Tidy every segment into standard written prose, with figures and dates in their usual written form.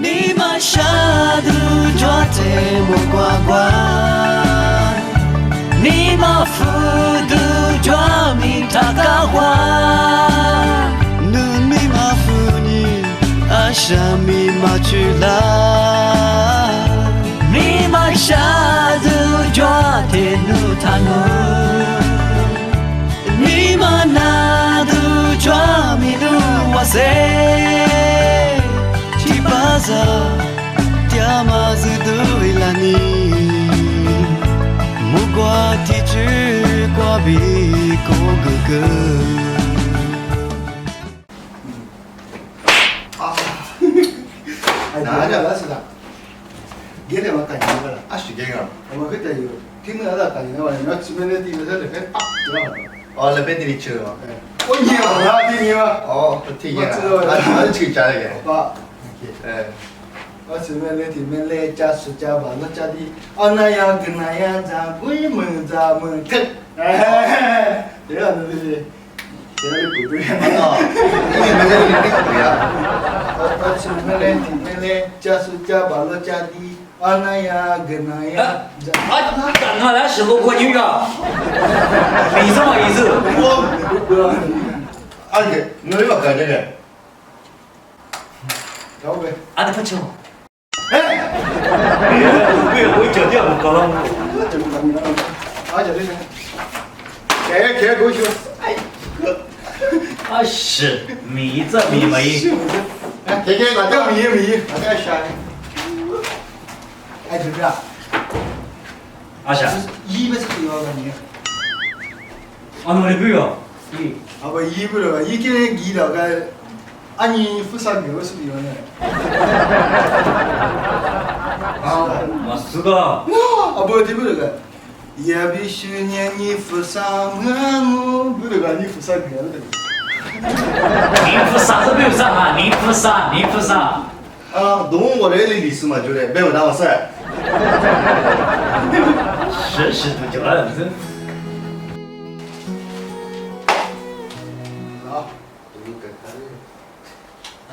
你们下的抓的木瓜瓜，你们富的抓米塔嘎花，你们富你阿什米马去啦，你们下的抓的努塔努。你们那的抓米努哇塞，七八扎，嗲马子都为了你，木瓜提子瓜比哥哥哥。啊，哪家那是的？给你们干什么了？啊，是这个。我们可以有，听到那干什么？你要这边的地方是那边啊，知道吗？哦，那边的你吃吗？我听啊，听吗？哦，听见了。我知道了。啊，你去家那个。爸，哎。我这边的地面来家是家吧，那家的，啊那样跟那样咱鬼门咱们看，哎，这样子的，这样的不对。哦，你们那里不对啊。我这边的地面来家是家吧，那家的，啊那样跟那样。啊，干嘛来是我国女的？没什么意思。我，啊，你要干这个？要不？啊，你不吃。哎，我酒店不搞了。啊，就这个，开过去。哎，啊是，米子米梅。哎，开个叫米，那个啥？哎，就这样。啊是。一不是对吧？你。啊，那里不要。啊不，一不了，一个一了个，按你付啥给我是对的。啊，是个。啊不，对不这个，也必须年你付上我，不这个你付啥给我的？你付啥子没有啥啊？你付啥？你付啥？啊，懂我这里历史嘛，就是没有那么事。是都叫了是。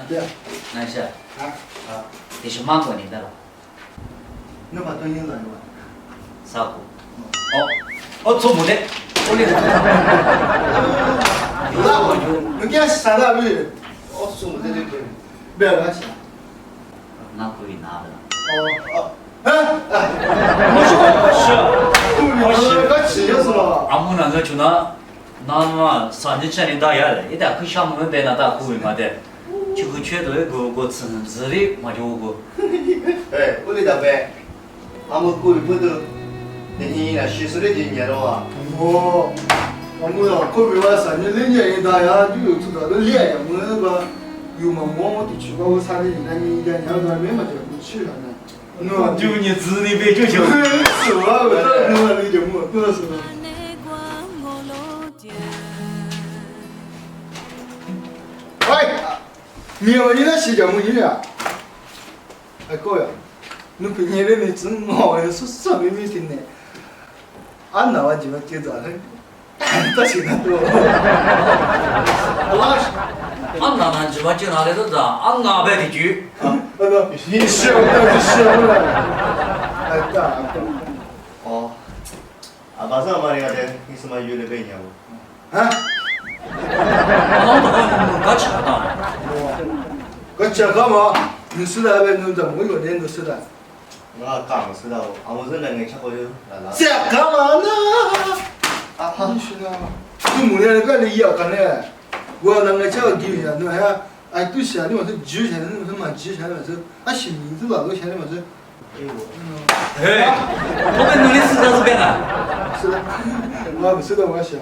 对啊，那是。啊，你是满过年的了？那把东西拿去吧。啥股？哦，做木的，我的。那我就，你给他三大杯，我送这里不要他钱。那可以拿的。我吃就是了。俺们那个就那嘛，上年前年打下来，一旦去厦门边那打苦嘛的，就会觉得个城市的嘛就个。哎，我的大伯，俺们过去不都，那天那60岁的今年了嘛。我啊，可别话上年2年一打呀，就有知道都练呀，我那个有嘛我地区吧，我差点1年2年嘛就不去了呢。就你自己别就行。是啊，我这我理解我，真的是。喂，明晚你那洗脚木鱼啊？哎哥呀，你平时的你真好呀，说啥没听呢？俺那我就觉得很，这现在都。俺那鸡巴就拿来都是俺那边的猪。那个，你笑了。哎，干。哦，啊，把这嘛那个的，你什么约的背呢不？啊？俺都跟搞吃的。我吃干嘛？你是那边弄的，我有点都是的。我刚知道，俺们是那个吃过有那。吃干嘛呢？啊，你说的，你木那个你要干的，我那个吃个鸡血，你还哎对些，你话是鸡血，你说嘛鸡血，你话是啊新名字老多钱，你话是。哎呦。哎，我们弄的是这边啊。是的，我不知道我想。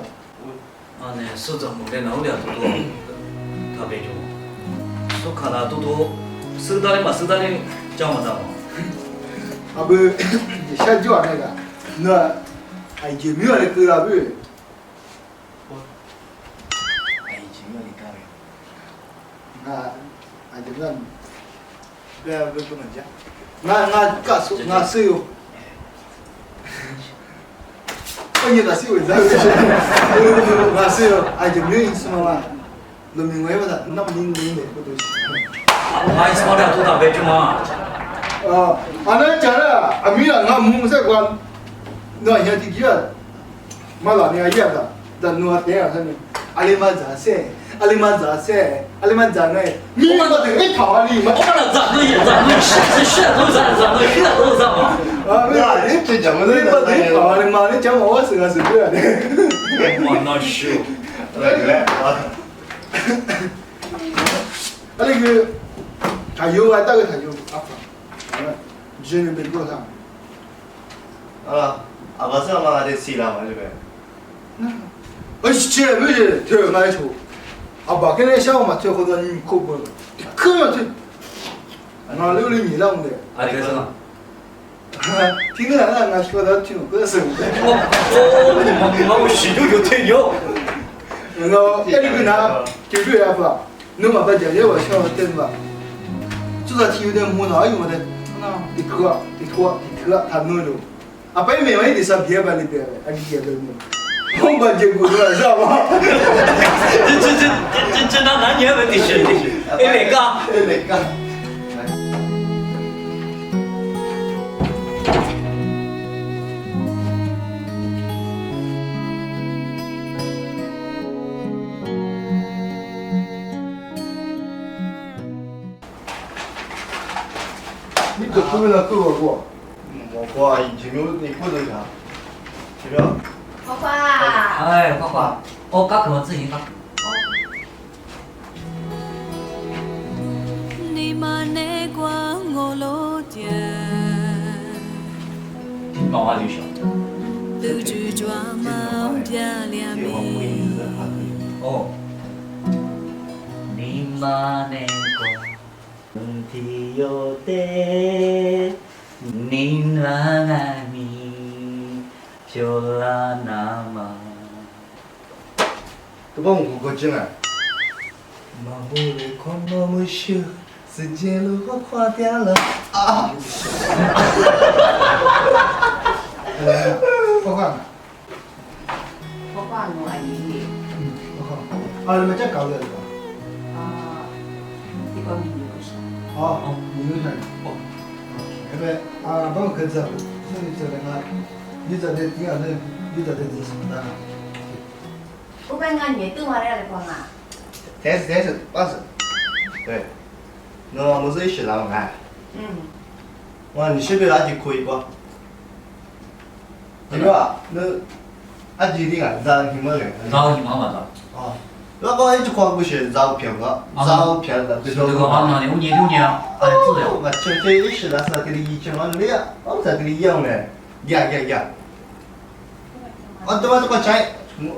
啊，那手掌木的弄的多，特别多。手看了多，手打的嘛，手打的讲嘛讲嘛。啊不，下脚那个，那哎就没有那个了不？哎，就有那个。啊，就那，不能讲，那告诉那是有。你那是有啥？那是有，哎就没有意思嘛嘛，农民为不的，那么你的不都行？俺是把它做到白就嘛。那讲了，米了俺木在关，那现在第几了？马老年爷的，但诺点啊，阿里玛咋些？阿里玛咋些？阿里玛咋呢？米嘛得一跑阿里嘛。我把它长得也长得是都长嘛。你这怎么你把得跑阿里嘛？你讲我是个是不是的？我那是。那个他有啊，大概他有啊，人民币多少？阿爸上嘛得死了嘛这边。这不是这买车，阿爸跟那小嘛，最后头你可不，可要去，俺留了你啷的？啊，对是吗？听个俺说的听个是。我许久就退休。我那个拿就这样吧，你嘛把姐姐我笑对吧？就是提有点木讷用的，地拖，他弄了，啊，白面我也得上别班里边了，俺别班弄，我把这顾着是吧？这那男女问题是，哪个？哪个？你这后面那够过？我以前你不能讲，是吧？花花，哎，花花，我刚可自己刚。你嘛那个我老爹，毛话就小。都去抓猫家两米。哦。你嘛那个。提有的，你那爱你，就拉那么。都帮我过进来。马路里看那么秀，时间路我快点了啊！花花，花花我阿姨。啊，你们这搞的是吧？这个米有啥？你有啥？那个帮我看这，你这那个，你这的第二个，你这的是什么的？我把俺女都买来了光啊。但是，八十，对，那我们是一起来玩。哇，你随便拿就可以不？对吧？那阿姐的俺咱什么人？找你妈妈的。啊，那个一直看不是照片个，照片的，这个啊，那5年6年，哎，资料。我这一时那是跟你以前往那呀，我才跟你一样嘞，呀。啊，对吧？这个钱，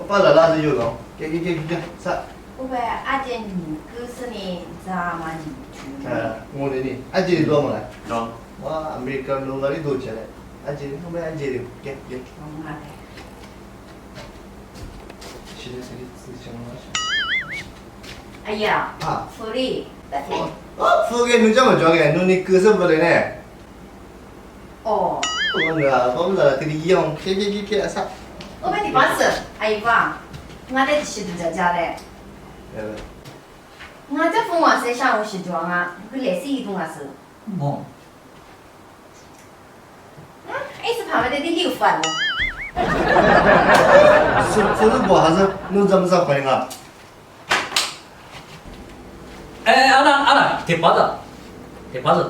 把那拿着有了，给，啥？我把阿姐女哥是你咋嘛你？我的呢，阿姐多么来？找。我阿美国弄个里多钱嘞？阿姐，我们阿姐的，给。我买的。是的，自己想哎呀，啊，福利，再见。付给你这么多的，你哥是不的呢？哦。我们这跟你一样，给啥？我把你把子，阿姨吧，俺在吃的这家嘞。俺这凤凰山上午是装啊，可来是移动啊是。哦。还是旁边的你6分了。是不还是弄这么少回啊？哎，阿兰，铁把子，这把子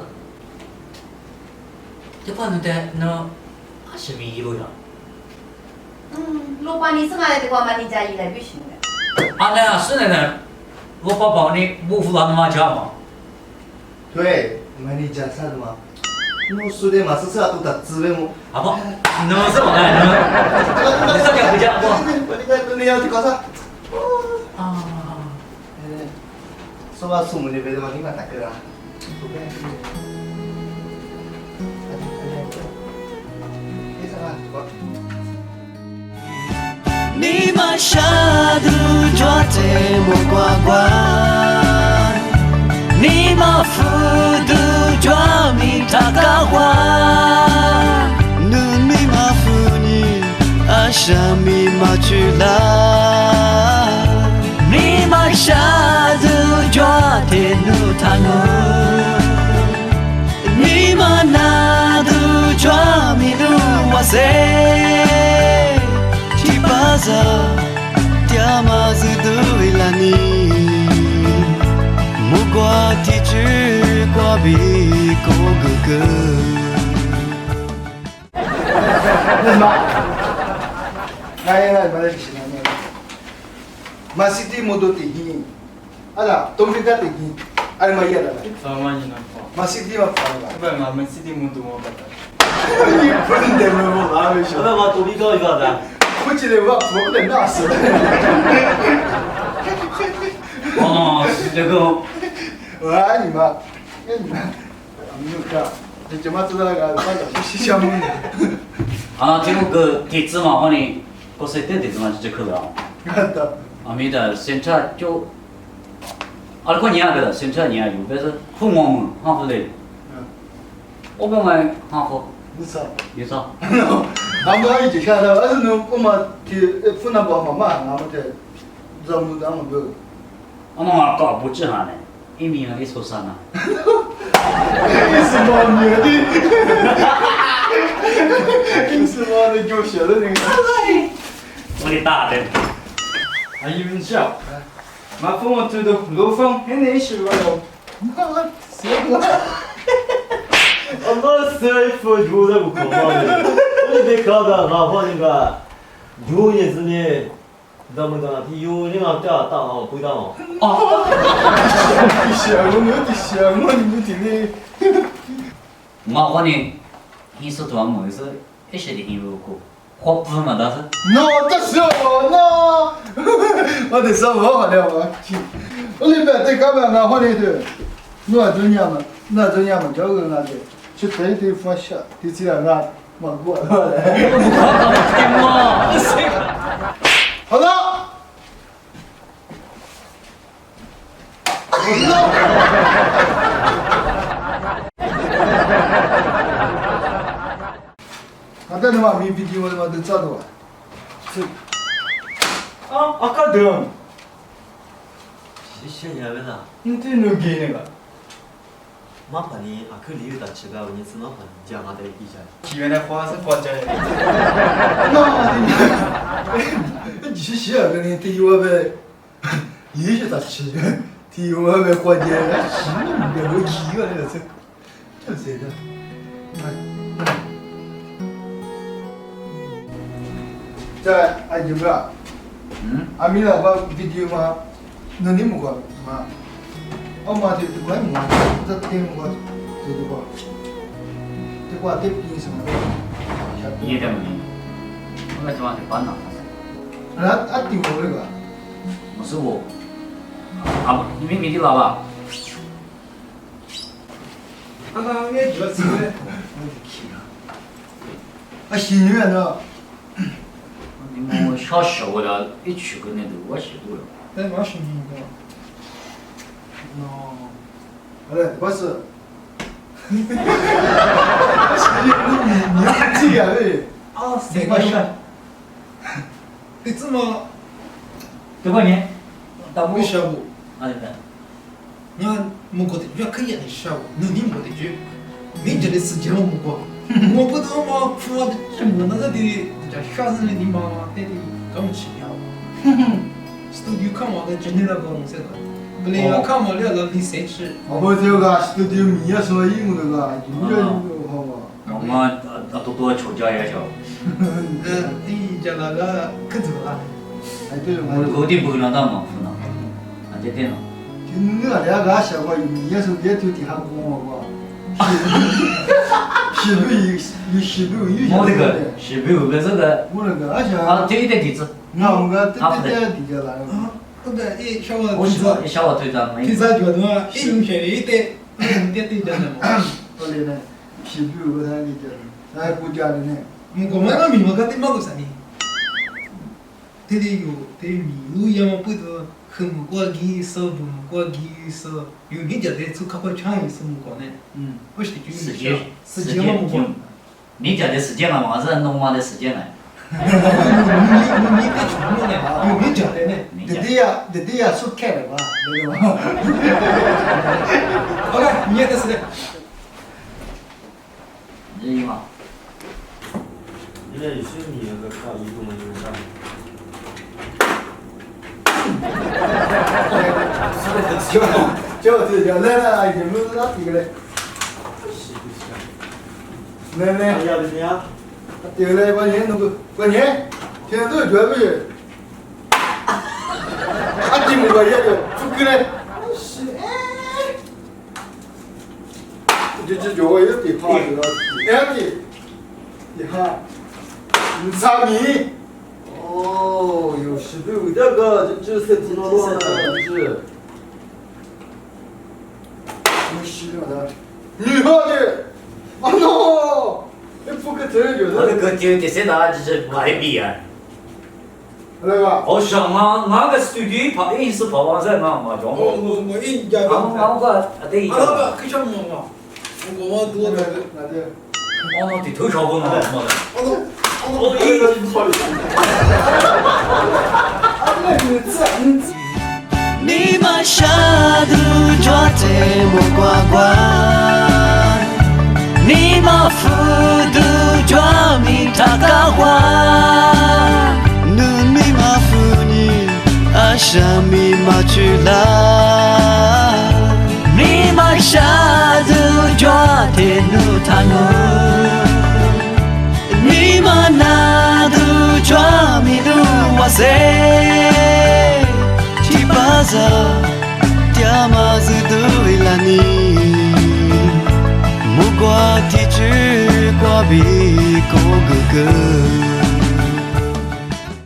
的那是米路呀。老板你是俺的光嘛，你家一来不行的。阿兰是呢，我爸爸你不服他妈家嘛？对，买你家啥的嘛？我说的嘛是啥都得资本么？啊不，那是嘛？你上家回家不？我你要去搞啥？啊。说话说么的，别的嘛你看大哥啊。你嘛下度抓te mo kwa kwa你嘛福度抓mi takawa nu mi ma fu ni asha mi ma chula你嘛下度抓te nu tanu 了你，木瓜提汁瓜比狗哥哥。Naya mana kisahnya. Masih di modo tinggi. Ada, tomika tinggi. Ada maya ada. Sama ni nampak. Masih di apa? Apa yang mesti di mutu mau kata. Ini pun demo lah, macam. 那么独立高一个的，不记得我不能那是。哦，这个哇，你妈，你妈，没有看，你怎么知道个？我是项目的。啊，这个地址嘛，我呢，我是对地址嘛就去了。看到。阿弥的现在就，啊，过年个的现在年有，但是父母们哈不嘞，我本来哈不，你操。你说，俺们一直看到，而是侬我们去湖南宝妈妈，俺们在咱们不。我妈搞不治哈呢，一米一抽三呐。什么牛的？什么的就写的那个。我的大的。阿姨们笑，麻烦我推到楼房，还能是我哟。我们师傅就在不空嘛的，我得搞个哪怕那个有日子呢，咱们讲有那个掉大号回答哦。你听的。我呢，你说多么是一些的很有过，我不嘛，但是。喏，这是我喏，我得说我好了我去，我那边在干嘛呢？我那头，我这年嘛，那这年嘛，这个那的，去对对放下，对这样啊，忙过了。好了。ada nama mi video nama tu cakap tu. Akadem. 谢谢你了。 Nanti nu gini lah. 麻烦你阿克里有的吃个，你只麻烦你讲俺的一下。原来花是花钱。那你是谁啊？跟你提我呗，也是他吃的，提我呗花钱，是你别我气我了这，这谁的？在阿姨个，阿米那个 video 嘛，那你们个嘛，我嘛就不管嘛，这听我这个，这个这边什么？一点没，我那地方就搬了。啊丢那个。我是我，啊，你明的老吧？刚刚也觉得是的。啊，新源呢？你们我小时候了，一去过那头，我去过了。在哪新年过？哦，哎，不是。你这样嘞？啊，谁个帅？你这么多少年？到没学过？哪里的？你看，没过的，越可以的学过，那你没得就，没觉得时间我没过。我不懂嘛，我这么那个的，叫学生的地方嘛，对的，搞不起了。studio 看嘛的，真的那个东西的，不然要看嘛了那你谁吃？我这个 studio 米啊，所以我那个有点好嘛。我们多吵架也吵。你叫那个可走了。哎，对我狗的不能当嘛，不能，俺这电脑。就我两个小个米啊，是别就底下光我。西北有西北有。我那个西北有个这个。我那个而且。啊，这一点地址。我这地界来了。不对，一小我我说一小我推荐没。披萨觉得嘛，一用学一点，点对的嘛。后来呢，西北有他的地界，哎，国家的呢。我们那米嘛，个地毛个啥呢？这里有这米路要么不得，很木瓜鸡手，不木瓜鸡手，有你家的做烤烤肠也是木瓜呢。我是就时间嘛木瓜。你讲的时间了嘛，是农忙的时间了。你别穷了呢，有你家的呢。弟弟呀，说开了吧，对吧？好了，你也得是的。你嘛。现在是你那个搞移动的就是啥？就是叫来来，你们那几个嘞？来来，要的呀，这个来关键那个关键，现在都绝不是，俺进不过也就不给嘞。是哎，这叫我有点怕这个，两米，你看，3米。哦，有16这个就是挺多的，是。女号的，啊 no，那不可这就我那是，个第三大就是外比啊。来吧，我想我个 studio 跑一是跑完赛嘛嘛，讲我一家我个对啊，那个可像我嘛，我多的，那对，我的头朝不能嘛的。我一个错了。那个字，你们下度抓这么呱呱，你们福度抓米塔嘎花，努你们福你阿什米马去啦，你们下度抓这努塔努。你们那度抓米度哇塞，提巴扎，嗲马子都为了你，木瓜提举瓜比狗哥哥。